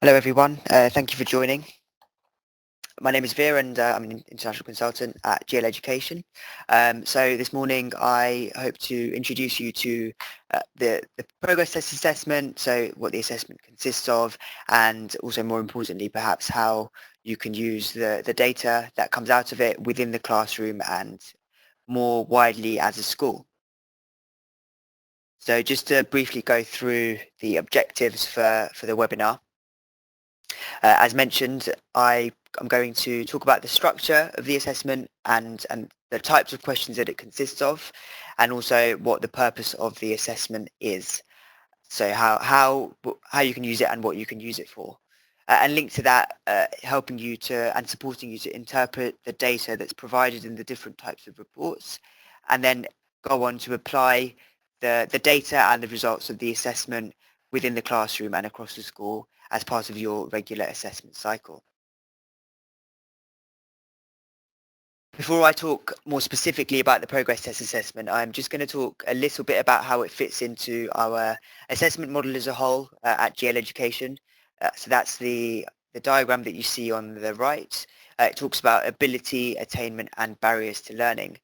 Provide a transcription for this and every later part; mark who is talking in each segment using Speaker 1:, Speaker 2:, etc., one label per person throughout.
Speaker 1: Hello everyone, thank you for joining. My name is Veer and I'm an international consultant at GL Education. So this morning I hope to introduce you to the progress test assessment, so what the assessment consists of, and also more importantly perhaps how you can use the data that comes out of it within the classroom and more widely as a school. So just to briefly go through the objectives for the webinar. As mentioned, I'm going to talk about the structure of the assessment and the types of questions that it consists of, and also what the purpose of the assessment is. So how you can use it and what you can use it for. And linked to that, helping you to and supporting you to interpret the data that's provided in the different types of reports, and then go on to apply the data and the results of the assessment within the classroom and across the school as part of your regular assessment cycle. Before I talk more specifically about the progress test assessment, I'm just going to talk a little bit about how it fits into our assessment model as a whole at GL Education. So that's the diagram that you see on the right. It talks about ability, attainment and barriers to learning.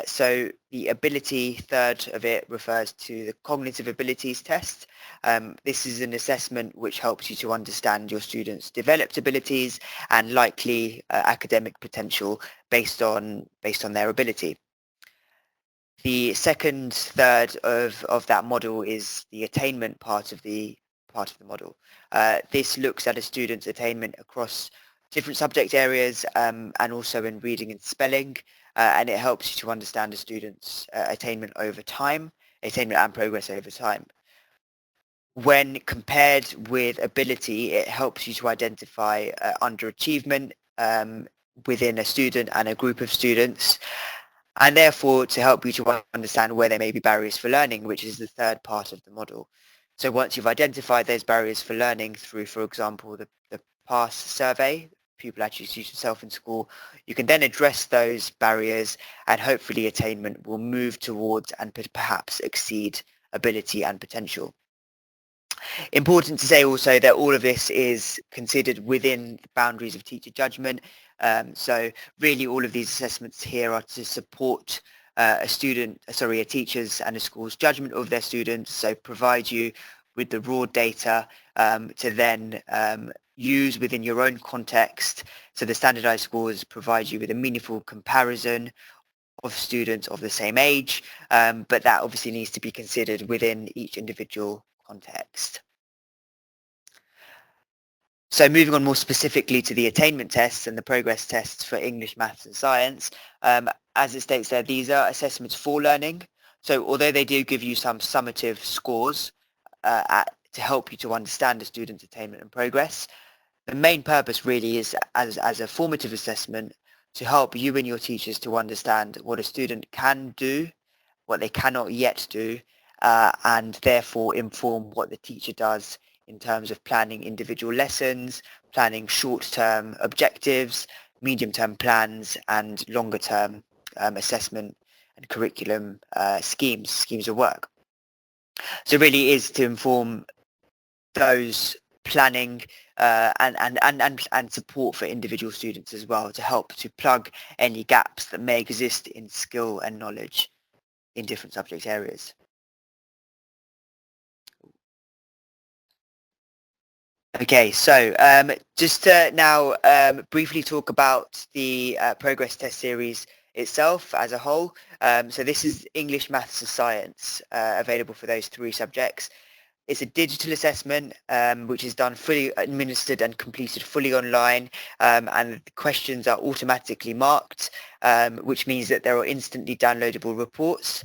Speaker 1: So the ability third of it refers to the cognitive abilities test. This is an assessment which helps you to understand your students' developed abilities and likely academic potential based on their ability. The second third of that model is the attainment part of the model. This looks at a student's attainment across different subject areas and also in reading and spelling, and it helps you to understand a student's attainment over time, attainment and progress over time. When compared with ability, it helps you to identify underachievement within a student and a group of students, and therefore to help you to understand where there may be barriers for learning, which is the third part of the model. So once you've identified those barriers for learning through, for example, the PASS survey, pupil attitude to self in school, you can then address those barriers and hopefully attainment will move towards and perhaps exceed ability and potential. Important to say also that all of this is considered within the boundaries of teacher judgment. So really all of these assessments here are to support a teacher's and a school's judgment of their students. So provide you with the raw data to then use within your own context. So the standardized scores provide you with a meaningful comparison of students of the same age, but that obviously needs to be considered within each individual context. So moving on more specifically to the attainment tests and the progress tests for English, maths and science, as it states there, these are assessments for learning. So although they do give you some summative scores to help you to understand a student's attainment and progress, the main purpose really is as a formative assessment to help you and your teachers to understand what a student can do, what they cannot yet do, and therefore inform what the teacher does in terms of planning individual lessons, planning short-term objectives, medium-term plans, and longer-term assessment and curriculum schemes of work. So really is to inform those planning and support for individual students as well, to help to plug any gaps that may exist in skill and knowledge in different subject areas. Okay, so just to now briefly talk about the progress test series itself as a whole. So this is English, Maths and Science, available for those three subjects. It's a digital assessment which is done fully administered and completed fully online, and the questions are automatically marked, which means that there are instantly downloadable reports.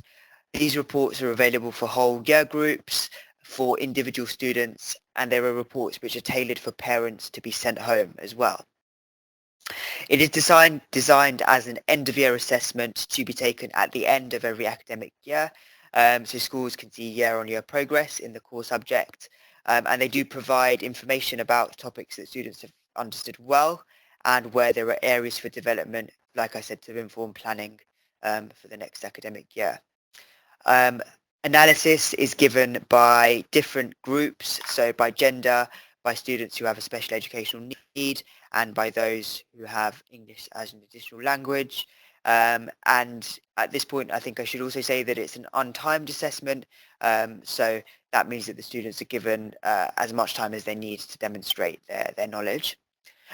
Speaker 1: These reports are available for whole year groups, for individual students, and there are reports which are tailored for parents to be sent home as well. It is designed as an end-of-year assessment to be taken at the end of every academic year, so schools can see year-on-year progress in the core subject, and they do provide information about topics that students have understood well and where there are areas for development, like I said, to inform planning for the next academic year. Analysis is given by different groups, so by gender, by students who have a special educational need and by those who have English as an additional language. And at this point, I think I should also say that it's an untimed assessment. So that means that the students are given as much time as they need to demonstrate their knowledge.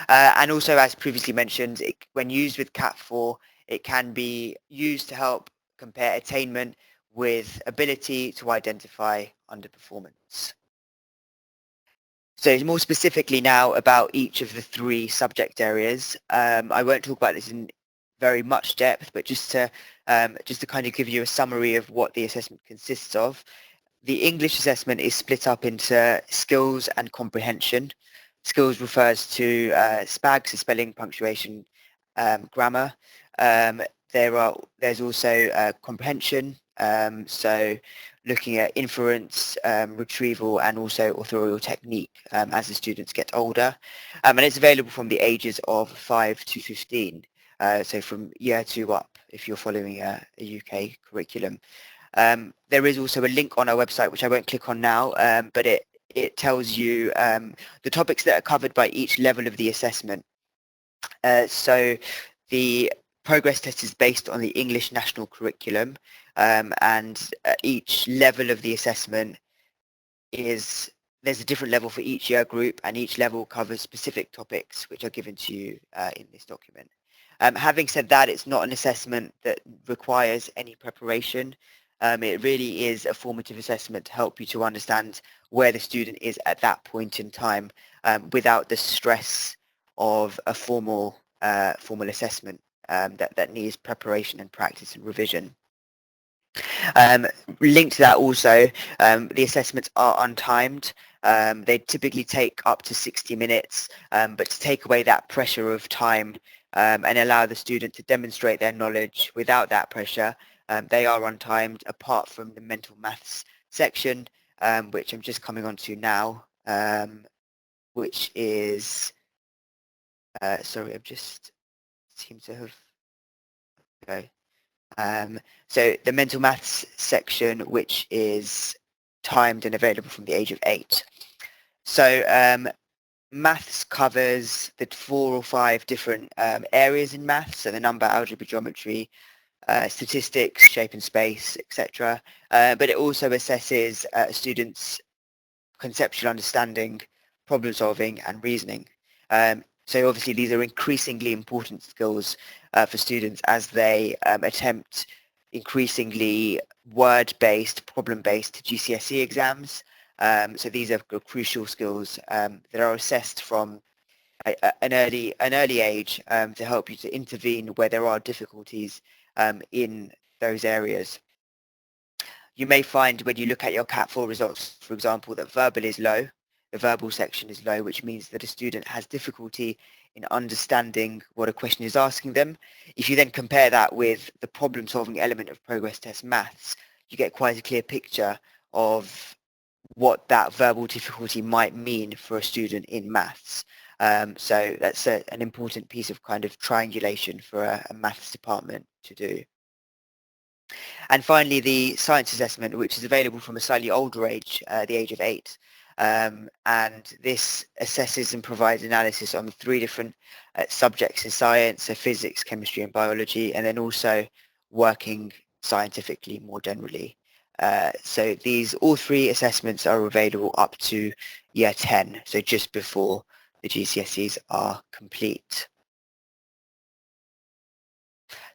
Speaker 1: And also, as previously mentioned, when used with CAT4, it can be used to help compare attainment with ability to identify underperformance. So more specifically now about each of the three subject areas. I won't talk about this in very much depth, but just to kind of give you a summary of what the assessment consists of. The English assessment is split up into skills and comprehension. Skills refers to SPAG, so spelling, punctuation, grammar. There's also comprehension, so looking at inference, retrieval, and also authorial technique as the students get older. And it's available from the ages of 5 to 15, so from year 2 up if you're following a UK curriculum. There is also a link on our website, which I won't click on now, but it tells you the topics that are covered by each level of the assessment. So the progress test is based on the English national curriculum, and each level of the assessment there's a different level for each year group, and each level covers specific topics which are given to you in this document. Having said that, it's not an assessment that requires any preparation. It really is a formative assessment to help you to understand where the student is at that point in time without the stress of a formal assessment that needs preparation and practice and revision. Linked to that also, the assessments are untimed. They typically take up to 60 minutes, but to take away that pressure of time and allow the student to demonstrate their knowledge without that pressure, they are untimed apart from the mental maths section, which I'm just coming on to now, which is, sorry, I've just seem to have, okay. So the mental maths section, which is timed and available from the age of 8. So maths covers the 4 or 5 different areas in maths, so the number, algebra, geometry, statistics, shape and space, etc. But it also assesses students' conceptual understanding, problem solving and reasoning. So obviously these are increasingly important skills for students as they attempt increasingly word-based, problem-based GCSE exams. So these are crucial skills that are assessed from an early age to help you to intervene where there are difficulties in those areas. You may find when you look at your CAT4 results, for example, that verbal is low. The verbal section is low, which means that a student has difficulty in understanding what a question is asking them. If you then compare that with the problem-solving element of progress test maths, you get quite a clear picture of what that verbal difficulty might mean for a student in maths. So that's an important piece of kind of triangulation for a maths department to do. And finally, the science assessment, which is available from a slightly older age, the age of 8. And this assesses and provides analysis on 3 different subjects in science, so physics, chemistry and biology, and then also working scientifically more generally. So all 3 assessments are available up to year 10, so just before the GCSEs are complete.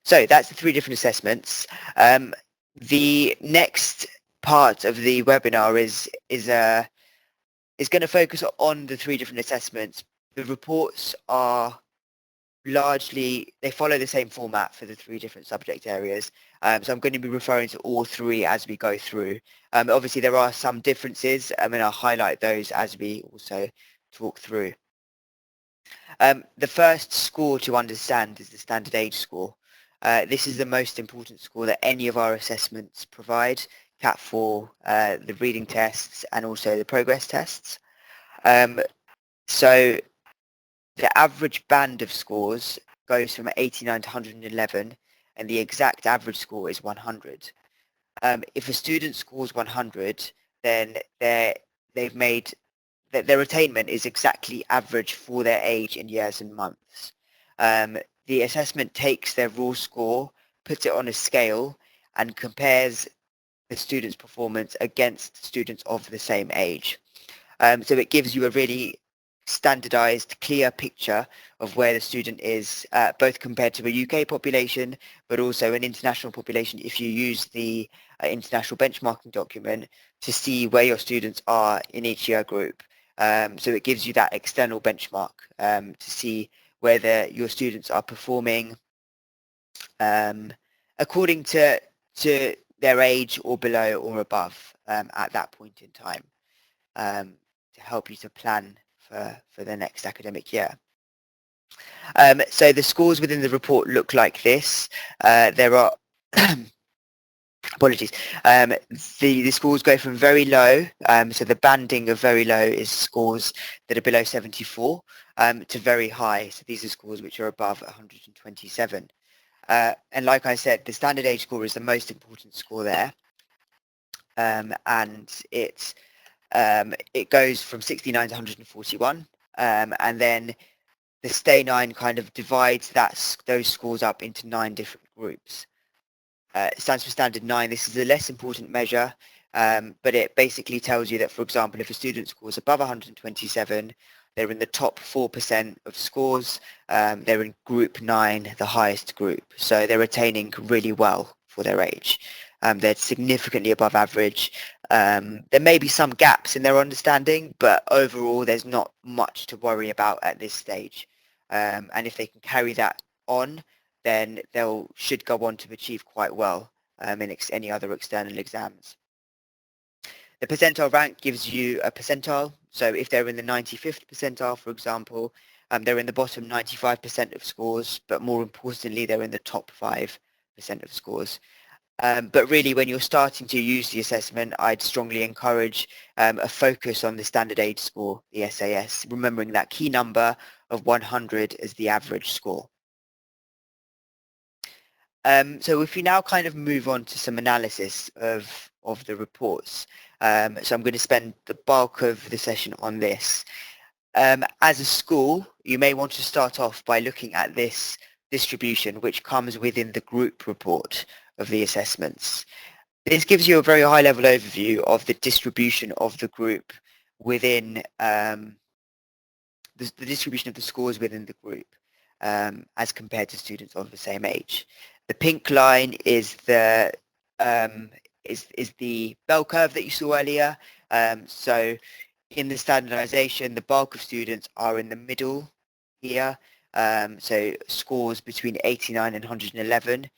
Speaker 1: So that's the 3 different assessments. The next part of the webinar is going to focus on the 3 different assessments. The reports are largely, they follow the same format for the 3 different subject areas. So I'm going to be referring to all 3 as we go through. Obviously there are some differences and I'll highlight those as we also talk through. The first score to understand is the standard age score. This is the most important score that any of our assessments provide, CAT4, the reading tests, and also the progress tests. So the average band of scores goes from 89 to 111, and the exact average score is 100. If a student scores 100, then they've made their attainment is exactly average for their age in years and months. The assessment takes their raw score, puts it on a scale, and compares the student's performance against students of the same age. So it gives you a really standardized, clear picture of where the student is, both compared to a UK population, but also an international population if you use the international benchmarking document to see where your students are in each year group. So it gives you that external benchmark to see whether your students are performing according to their age or below or above at that point in time, to help you to plan for the next academic year. So the scores within the report look like this. There are apologies. The scores go from very low, so the banding of very low is scores that are below 74, to very high. So these are scores which are above 127. And like I said, the standard age score is the most important score there. And it goes from 69 to 141. And then the Stay 9 kind of divides those scores up into 9 different groups. It stands for standard 9. This is a less important measure, but it basically tells you that, for example, if a student scores above 127, they're in the top 4% of scores. They're in group 9, the highest group. So they're attaining really well for their age. They're significantly above average. There may be some gaps in their understanding, but overall there's not much to worry about at this stage. And if they can carry that on, then they'll should go on to achieve quite well in any other external exams. The percentile rank gives you a percentile. So if they're in the 95th percentile, for example, they're in the bottom 95% of scores, but more importantly, they're in the top 5% of scores. But really, when you're starting to use the assessment, I'd strongly encourage a focus on the standard age score, the SAS, remembering that key number of 100 as the average score. So if we now kind of move on to some analysis of the reports, so I'm going to spend the bulk of the session on this. As a school, you may want to start off by looking at this distribution, which comes within the group report of the assessments. This gives you a very high-level overview of the distribution of the group within the distribution of the scores within the group as compared to students of the same age. The pink line is the bell curve that you saw earlier. So in the standardization, the bulk of students are in the middle here. So scores between 89 and 111.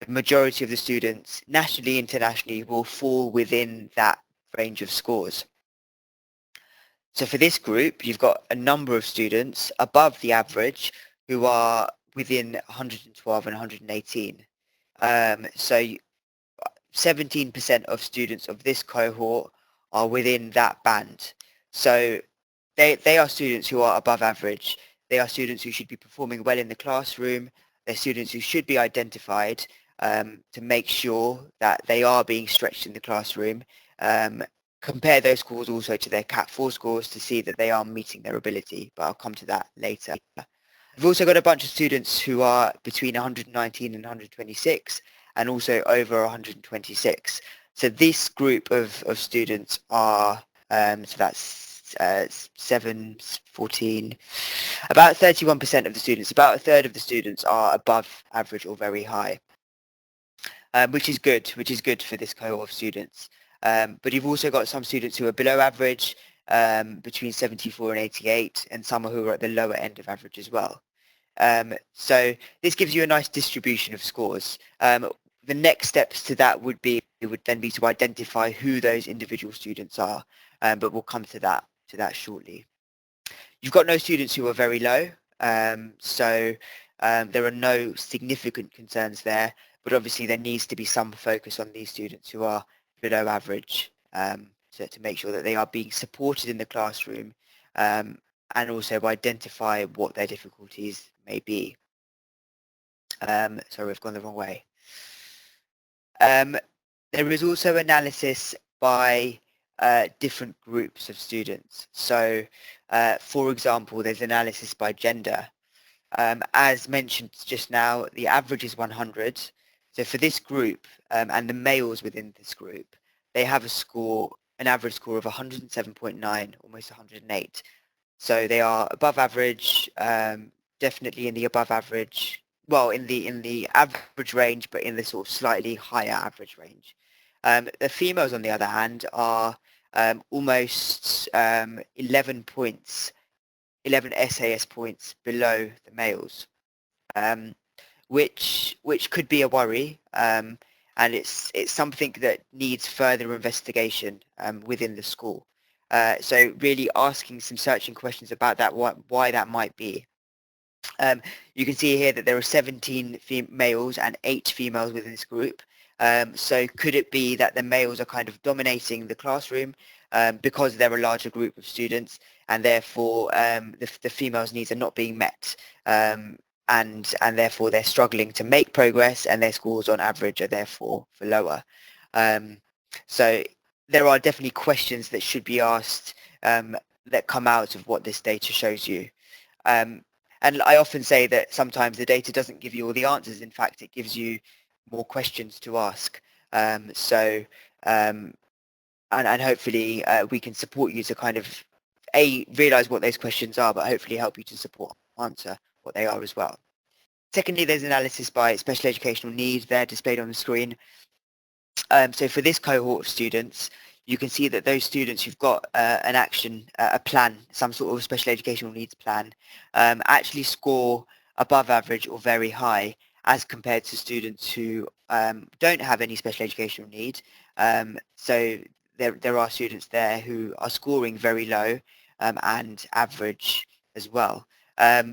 Speaker 1: The majority of the students nationally, internationally will fall within that range of scores. So for this group, you've got a number of students above the average who are within 112 and 118. So 17% of students of this cohort are within that band. So they are students who are above average. They are students who should be performing well in the classroom. They're students who should be identified to make sure that they are being stretched in the classroom. Compare those scores also to their CAT4 scores to see that they are meeting their ability, but I'll come to that later. We've also got a bunch of students who are between 119 and 126 and also over 126. So this group of students are, so that's 7, 14, about 31% of the students, about a third of the students are above average or very high, which is good for this cohort of students. But you've also got some students who are below average, between 74 and 88, and some who are at the lower end of average as well. So this gives you a nice distribution of scores. The next steps to that would then be to identify who those individual students are, but we'll come to that shortly. You've got no students who are very low, so there are no significant concerns there, but obviously there needs to be some focus on these students who are below average, to make sure that they are being supported in the classroom, and also identify what their difficulties may be. Sorry, we've gone the wrong way. There is also analysis by different groups of students. So, for example, there's analysis by gender. As mentioned just now, the average is 100. So for this group and the males within this group, they have an average score of 107.9, almost 108. So they are above average, definitely in the above average, well, in the average range, but in the sort of slightly higher average range. The females, on the other hand, are almost 11 points, 11 SAS points below the males, which could be a worry, and it's something that needs further investigation within the school. So really asking some searching questions about that, why that might be. You can see here that there are 17 males and 8 females within this group. So could it be that the males are kind of dominating the classroom because they're a larger group of students, and therefore the females' needs are not being met, and therefore they're struggling to make progress, and their scores on average are therefore for lower. So there are definitely questions that should be asked that come out of what this data shows you. And I often say that sometimes the data doesn't give you all the answers. In fact, it gives you more questions to ask. And hopefully we can support you to kind of realize what those questions are, but hopefully help you to answer what they are as well. Secondly, there's analysis by special educational needs. They're displayed on the screen. So for this cohort of students, you can see that those students who've got an action, a plan, some sort of special educational needs plan, actually score above average or very high as compared to students who don't have any special educational need. So there are students there who are scoring very low and average as well.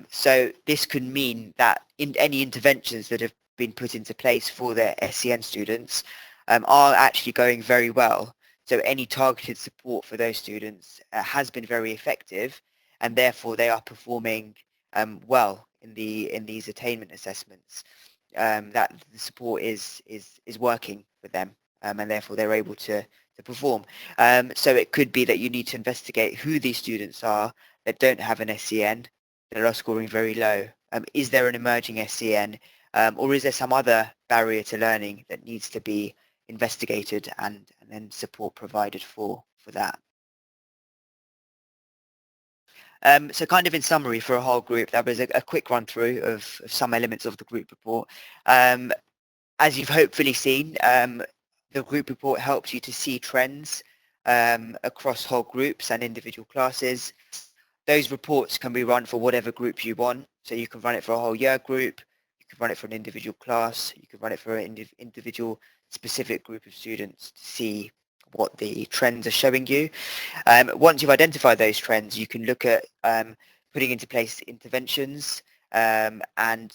Speaker 1: So this could mean that in any interventions that have been put into place for their SEN students are actually going very well. So any targeted support for those students has been very effective, and therefore they are performing well in these attainment assessments. That the support is working for them, and therefore they're able to perform. So it could be that you need to investigate who these students are that don't have an SEN, that are scoring very low. Is there an emerging SEN, or is there some other barrier to learning that needs to be investigated and then support provided for that? So kind of in summary for a whole group, that was a quick run through of some elements of the group report. As you've hopefully seen, the group report helps you to see trends across whole groups and individual classes. Those reports can be run for whatever group you want. So you can run it for a whole year group, you can run it for an individual class, you can run it for an individual specific group of students to see what the trends are showing you. Once you've identified those trends, you can look at putting into place interventions and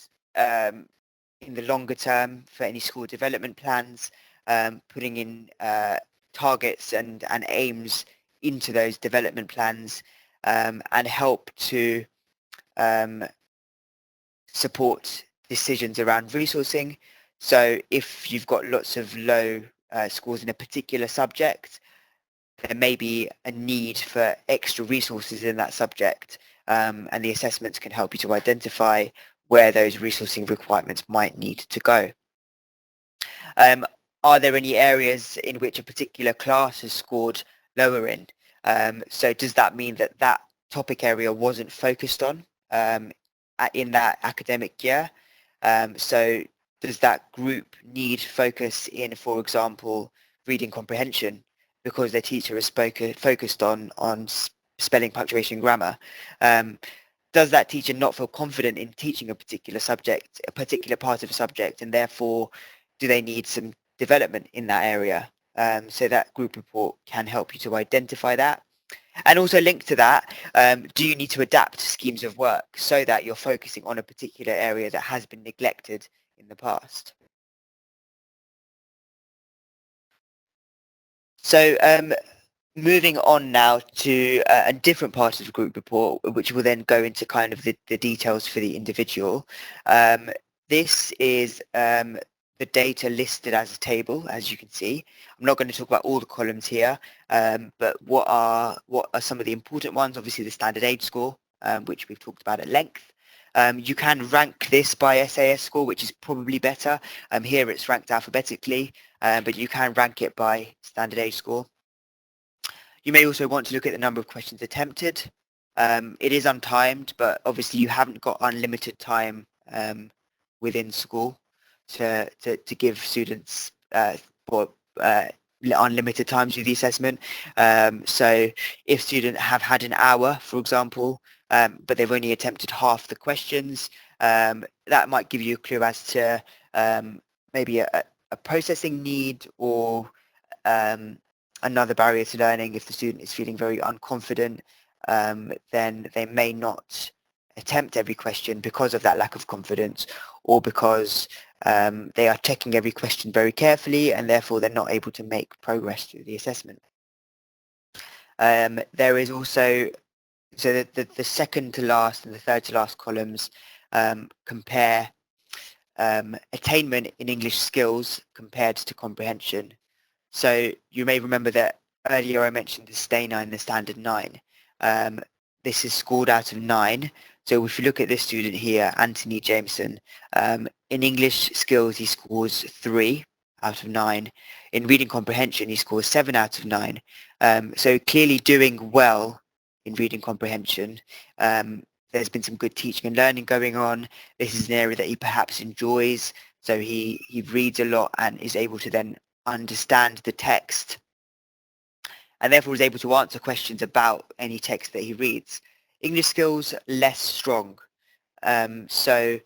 Speaker 1: in the longer term for any school development plans, putting in targets and aims into those development plans, and help to support decisions around resourcing. So if you've got lots of low scores in a particular subject, there may be a need for extra resources in that subject, and the assessments can help you to identify where those resourcing requirements might need to go. Are there any areas in which a particular class has scored lower in? So does that mean that that topic area wasn't focused on in that academic year? So does that group need focus in, for example, reading comprehension because their teacher is focused on spelling, punctuation, grammar? Does that teacher not feel confident in teaching a particular subject, a particular part of a subject, and therefore do they need some development in that area? So that group report can help you to identify that. And also linked to that, do you need to adapt schemes of work so that you're focusing on a particular area that has been neglected in the past? So moving on now to a different part of the group report, which will then go into kind of the details for the individual. This is the the data listed as a table, as you can see. I'm not going to talk about all the columns here, but what are some of the important ones? Obviously, the standard age score, which we've talked about at length. You can rank this by SAS score, which is probably better. Here it's ranked alphabetically, but you can rank it by standard age score. You may also want to look at the number of questions attempted. It is untimed, but obviously you haven't got unlimited time within school to give students unlimited time to do the assessment. So if students have had an hour, for example, but they've only attempted half the questions, that might give you a clue as to maybe a processing need or another barrier to learning. If the student is feeling very unconfident, then they may not attempt every question because of that lack of confidence, or because they are checking every question very carefully and therefore they're not able to make progress through the assessment. There is also, so the second to last and the third to last columns compare attainment in English skills compared to comprehension. So you may remember that earlier I mentioned the STAY 9, the standard 9. This is scored out of 9. So if you look at this student here, Anthony Jameson, in English skills he scores 3 out of 9. In reading comprehension he scores 7 out of 9. So clearly doing well in reading comprehension. There's been some good teaching and learning going on. This is an area that he perhaps enjoys. So he reads a lot and is able to then understand the text, and therefore is able to answer questions about any text that he reads. English skills, less strong. So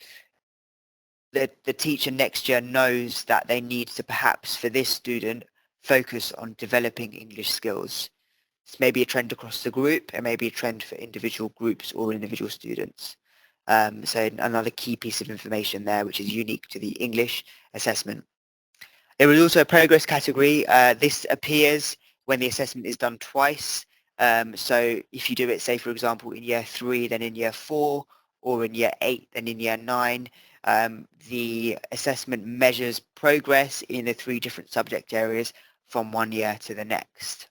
Speaker 1: the teacher next year knows that they need to perhaps, for this student, focus on developing English skills. It's maybe a trend across the group, and maybe a trend for individual groups or individual students. So another key piece of information there, which is unique to the English assessment. There is also a progress category. This appears when the assessment is done twice. So if you do it, say, for example, in year 3, then in year 4, or in year 8, then in year 9, the assessment measures progress in the 3 different subject areas from one year to the next.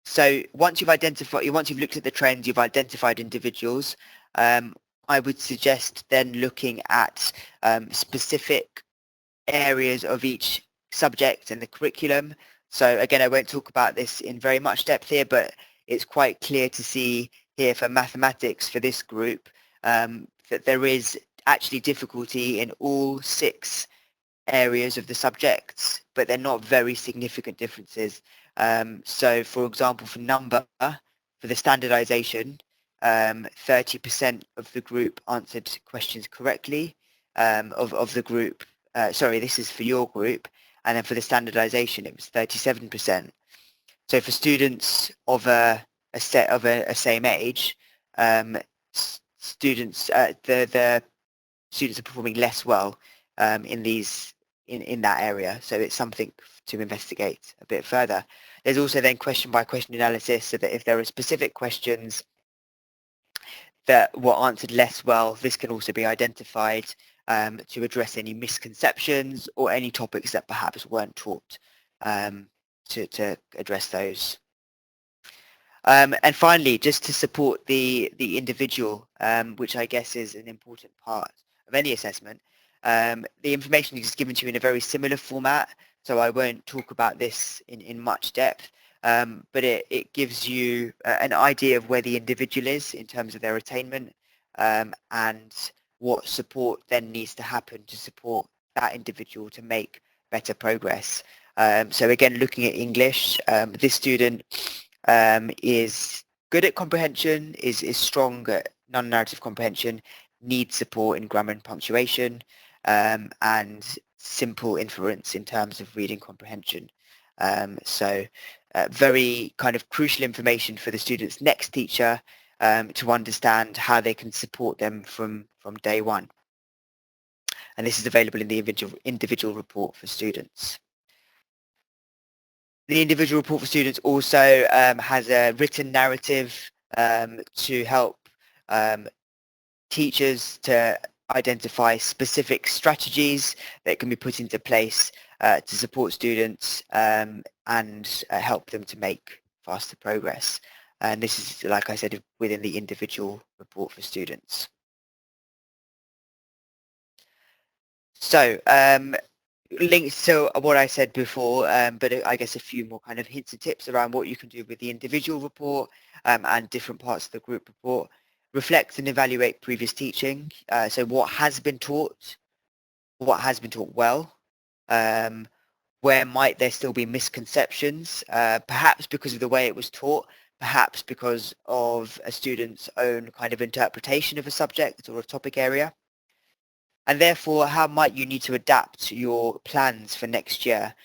Speaker 1: So once you've looked at the trends, you've identified individuals, I would suggest then looking at specific areas of each subject and the curriculum. So again, I won't talk about this in very much depth here, but it's quite clear to see here for mathematics for this group that there is actually difficulty in all 6 areas of the subjects, but they're not very significant differences. So for example, for number, for the standardization, 30% of the group answered questions correctly of the group. Sorry, this is for your group. And then for the standardization, it was 37%. So for students of a same age, students the students are performing less well in that area. So it's something to investigate a bit further. There's also then question by question analysis, so that if there are specific questions that were answered less well, this can also be identified to address any misconceptions or any topics that perhaps weren't taught, to address those. And finally, just to support the individual, which I guess is an important part of any assessment, the information is given to you in a very similar format, so I won't talk about this in much depth, but it gives you an idea of where the individual is in terms of their attainment, and what support then needs to happen to support that individual to make better progress. So again, looking at English, this student is good at comprehension, is strong at non-narrative comprehension, needs support in grammar and punctuation, and simple inference in terms of reading comprehension. So very kind of crucial information for the student's next teacher to understand how they can support them from day one. And this is available in the individual report for students. The individual report for students also has a written narrative to help teachers to identify specific strategies that can be put into place to support students and help them to make faster progress. And this is, like I said, within the individual report for students. So links to what I said before, but I guess a few more kind of hints and tips around what you can do with the individual report and different parts of the group report. Reflect and evaluate previous teaching. So what has been taught well, where might there still be misconceptions, perhaps because of the way it was taught, perhaps because of a student's own kind of interpretation of a subject or a topic area. And therefore, how might you need to adapt your plans for next year?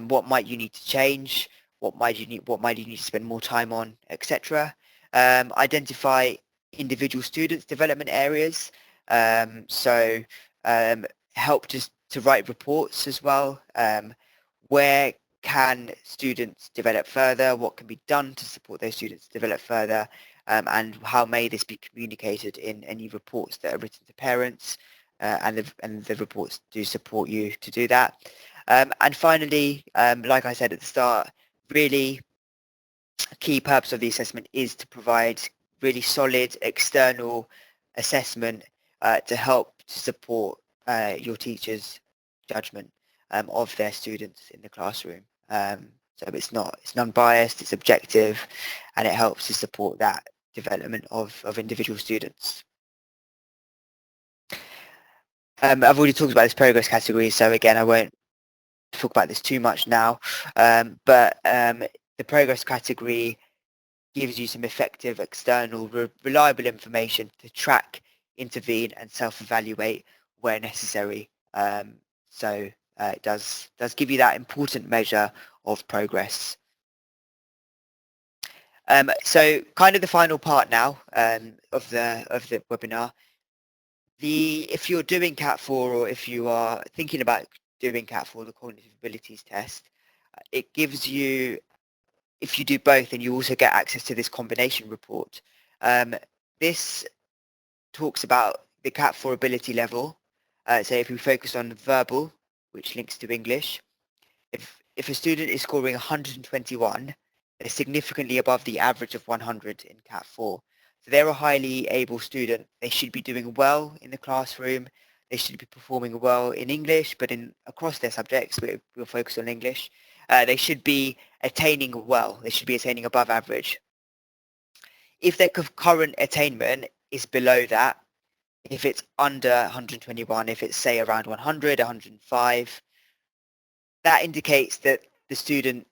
Speaker 1: What might you need to change? What might you need to spend more time on, etc. Identify individual students' development areas. So help to write reports as well. Where can students develop further? What can be done to support those students develop further? And how may this be communicated in any reports that are written to parents? And the reports do support you to do that. And finally, like I said at the start, really a key purpose of the assessment is to provide really solid external assessment to help to support your teachers' judgment of their students in the classroom. So it's non-biased, it's objective, and it helps to support that development of individual students. I've already talked about this progress category, so again, I won't talk about this too much now, but the progress category gives you some effective, external, reliable information to track, intervene, and self-evaluate where necessary. So it does give you that important measure of progress. So kind of the final part now of the webinar. If you're doing CAT4 or if you are thinking about doing CAT4, the cognitive abilities test, it gives you, if you do both, and you also get access to this combination report. This talks about the CAT4 ability level. So if we focus on verbal, which links to English, if a student is scoring 121, they're significantly above the average of 100 in CAT4. So they're a highly able student. They should be doing well in the classroom. They should be performing well in English, but across their subjects, we'll focus on English. They should be attaining well. They should be attaining above average. If their current attainment is below that, if it's under 121, if it's say around 100, 105, that indicates that the student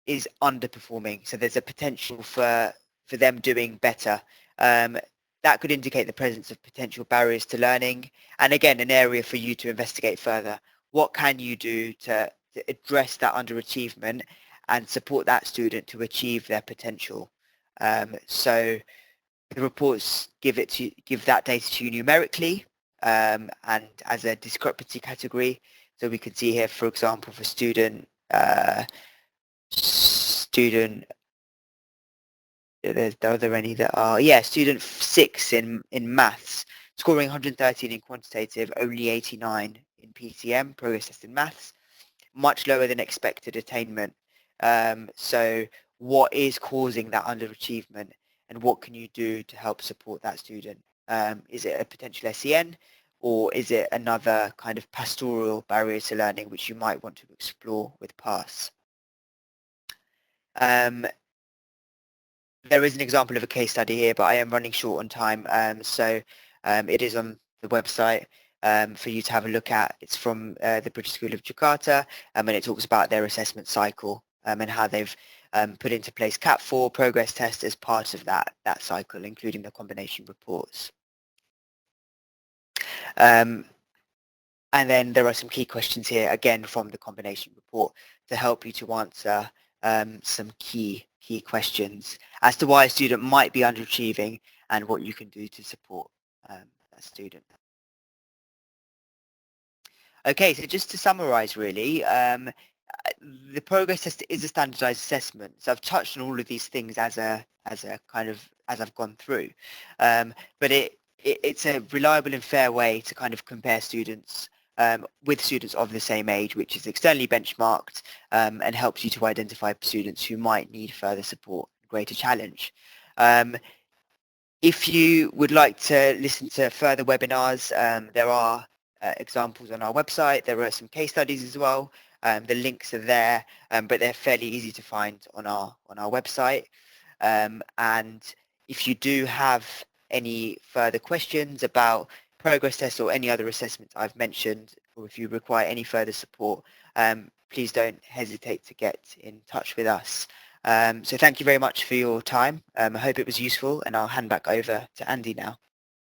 Speaker 1: is underperforming. So there's a potential for them doing better. That could indicate the presence of potential barriers to learning. And again, an area for you to investigate further. What can you do to address that underachievement and support that student to achieve their potential? So the reports give that data to you numerically and as a discrepancy category. So we can see here, for example, for student, are there any that are, student 6 in maths, scoring 113 in quantitative, only 89 in PTM, progress test in maths, much lower than expected attainment. So what is causing that underachievement, and what can you do to help support that student? Is it a potential SEN, or is it another kind of pastoral barrier to learning which you might want to explore with PASS? There is an example of a case study here, but I am running short on time, so it is on the website for you to have a look at. It's from the British School of Jakarta, and it talks about their assessment cycle and how they've put into place CAT4 progress test as part of that cycle, including the combination reports. And then there are some key questions here, again, from the combination report to help you to answer some key questions as to why a student might be underachieving and what you can do to support that student. Okay, so just to summarize really, the progress test is a standardized assessment. So I've touched on all of these things as I've gone through, but it's a reliable and fair way to kind of compare students with students of the same age, which is externally benchmarked and helps you to identify students who might need further support and greater challenge. If you would like to listen to further webinars, there are examples on our website. There are some case studies as well. The links are there, but they're fairly easy to find on our website. And if you do have any further questions about progress tests or any other assessments I've mentioned, or if you require any further support, please don't hesitate to get in touch with us. So thank you very much for your time. I hope it was useful, and I'll hand back over to Andy now.